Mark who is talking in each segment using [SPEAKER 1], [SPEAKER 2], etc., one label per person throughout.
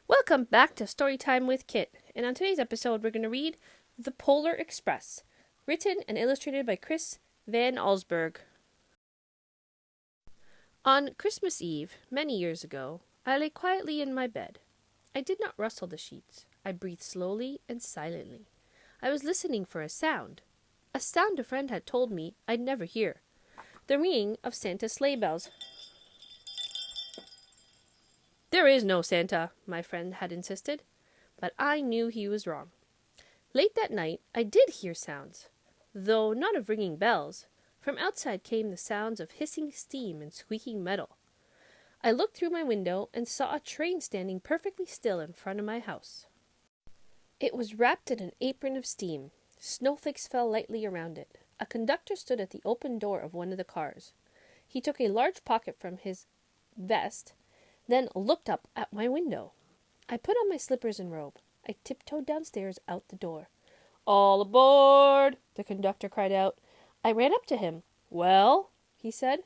[SPEAKER 1] Welcome back to Storytime with Kit, and on today's episode we're going to read The Polar Express, written and illustrated by Chris Van Allsburg. On Christmas Eve, many years ago, I lay quietly in my bed. I did not rustle the sheets. I breathed slowly and silently. I was listening for a sound a friend had told me I'd never hear, the ringing of Santa's sleigh bells. "There is no Santa," my friend had insisted, but I knew he was wrong. Late that night, I did hear sounds, though not of ringing bells. From outside came the sounds of hissing steam and squeaking metal. I looked through my window and saw a train standing perfectly still in front of my house. It was wrapped in an apron of steam. Snowflakes fell lightly around it. A conductor stood at the open door of one of the cars. He took a large pocket from his vest, then looked up at my window. I put on my slippers and robe. I tiptoed downstairs out the door. "All aboard!" the conductor cried out. I ran up to him. "Well," he said,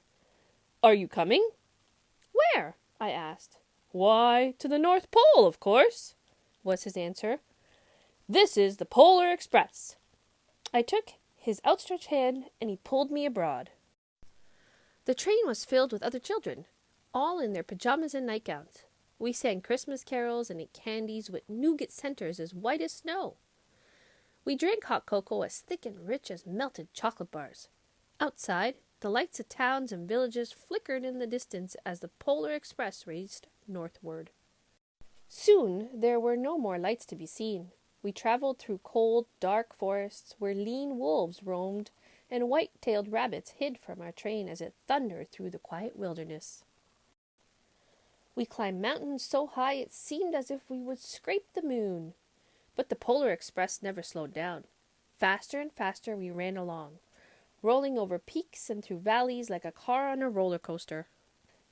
[SPEAKER 1] "are you coming?" "Where?" I asked. "Why, to the North Pole, of course," was his answer. "This is the Polar Express." I took his outstretched hand, and he pulled me abroad. The train was filled with other children, all in their pajamas and nightgowns. We sang Christmas carols and ate candies with nougat centers as white as snow. We drank hot cocoa as thick and rich as melted chocolate bars. Outside, the lights of towns and villages flickered in the distance as the Polar Express raced northward. Soon there were no more lights to be seen. We traveled through cold, dark forests where lean wolves roamed and white-tailed rabbits hid from our train as it thundered through the quiet wilderness. We climbed mountains so high it seemed as if we would scrape the moon. But the Polar Express never slowed down. Faster and faster we ran along, rolling over peaks and through valleys like a car on a roller coaster.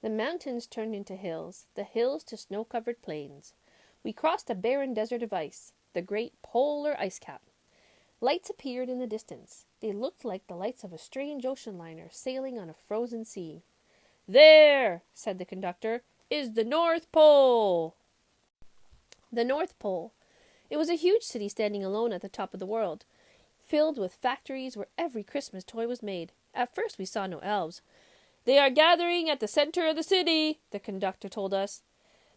[SPEAKER 1] The mountains turned into hills, the hills to snow-covered plains. We crossed a barren desert of ice, the great polar ice cap. Lights appeared in the distance. They looked like the lights of a strange ocean liner sailing on a frozen sea. "There," said the conductor, "is the North Pole." The North Pole. It was a huge city standing alone at the top of the world, filled with factories where every Christmas toy was made. At first we saw no elves. "They are gathering at the center of the city," the conductor told us.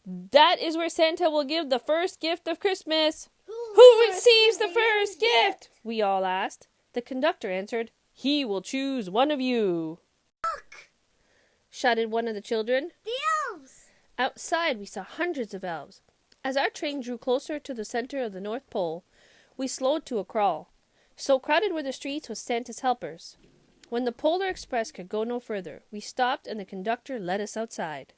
[SPEAKER 1] "That is where Santa will give the first gift of Christmas." "Who receives the first gift?" we all asked. The conductor answered, "He will choose one of you."
[SPEAKER 2] "Look!"
[SPEAKER 1] shouted one of the children.
[SPEAKER 2] "The elves!"
[SPEAKER 1] Outside we saw hundreds of elves. As our train drew closer to the center of the North Pole, we slowed to a crawl. So crowded were the streets with Santa's helpers. When the Polar Express could go no further, we stopped and the conductor led us outside.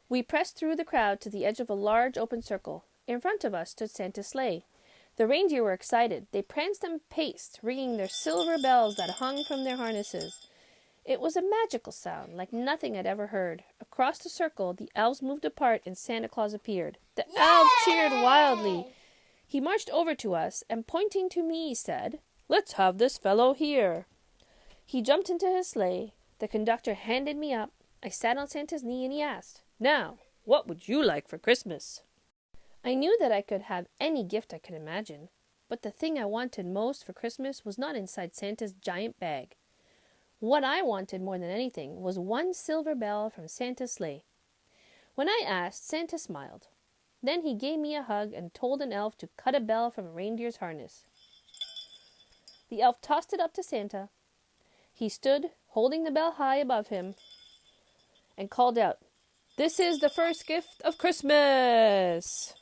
[SPEAKER 1] We pressed through the crowd to the edge of a large open circle. In front of us stood Santa's sleigh. The reindeer were excited. They pranced and paced, ringing their silver bells that hung from their harnesses. It was a magical sound, like nothing I'd ever heard. Across the circle, the elves moved apart and Santa Claus appeared. The elves cheered wildly. He marched over to us and, pointing to me, said, "Let's have this fellow here." He jumped into his sleigh. The conductor handed me up. I sat on Santa's knee and he asked, "Now, what would you like for Christmas?" I knew that I could have any gift I could imagine, but the thing I wanted most for Christmas was not inside Santa's giant bag. What I wanted more than anything was one silver bell from Santa's sleigh. When I asked, Santa smiled. Then he gave me a hug and told an elf to cut a bell from a reindeer's harness. The elf tossed it up to Santa. He stood, holding the bell high above him, and called out, "This is the first gift of Christmas!"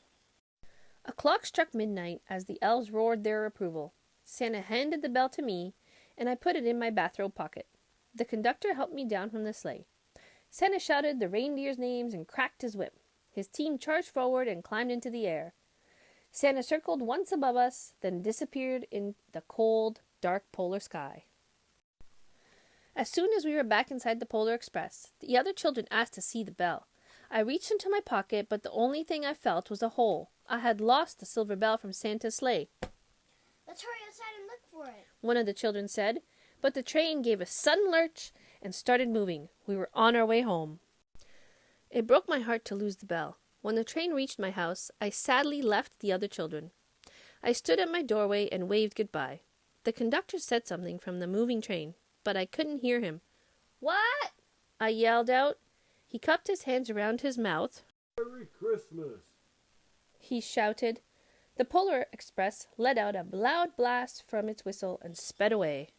[SPEAKER 1] A clock struck midnight as the elves roared their approval. Santa handed the bell to me, and I put it in my bathrobe pocket. The conductor helped me down from the sleigh. Santa shouted the reindeers' names and cracked his whip. His team charged forward and climbed into the air. Santa circled once above us, then disappeared in the cold, dark polar sky. As soon as we were back inside the Polar Express, the other children asked to see the bell. I reached into my pocket, but the only thing I felt was a hole. I had lost the silver bell from Santa's sleigh.
[SPEAKER 2] "Let's hurry outside and look for it,"
[SPEAKER 1] one of the children said, but the train gave a sudden lurch and started moving. We were on our way home. It broke my heart to lose the bell. When the train reached my house, I sadly left the other children. I stood at my doorway and waved goodbye. The conductor said something from the moving train, but I couldn't hear him. "What?" I yelled out. He cupped his hands around his mouth.
[SPEAKER 3] "Merry Christmas!"
[SPEAKER 1] he shouted. The Polar Express let out a loud blast from its whistle and sped away.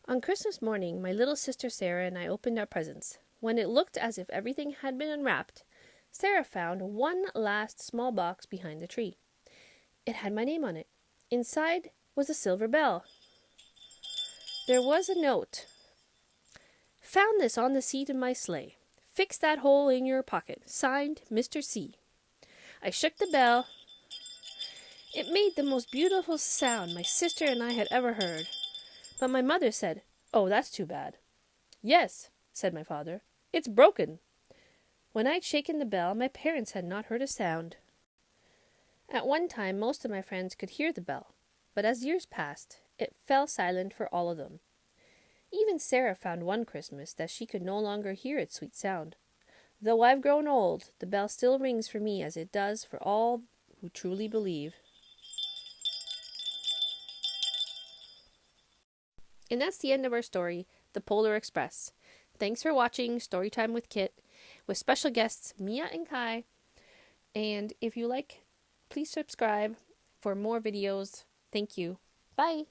[SPEAKER 1] On Christmas morning, my little sister Sarah and I opened our presents. When it looked as if everything had been unwrapped, Sarah found one last small box behind the tree. It had my name on it. Inside was a silver bell. There was a note. "Found this on the seat of my sleigh. Fix that hole in your pocket. Signed, Mr. C." I shook the bell. It made the most beautiful sound my sister and I had ever heard. But my mother said, "Oh, that's too bad." "Yes," said my father, "it's broken." When I'd shaken the bell, my parents had not heard a sound. At one time, most of my friends could hear the bell, but as years passed, it fell silent for all of them. Even Sarah found one Christmas that she could no longer hear its sweet sound. Though I've grown old, the bell still rings for me as it does for all who truly believe. And that's the end of our story, The Polar Express. Thanks for watching Storytime with Kit, with special guests Mia and Kai. And if you like, please subscribe for more videos. Thank you. Bye.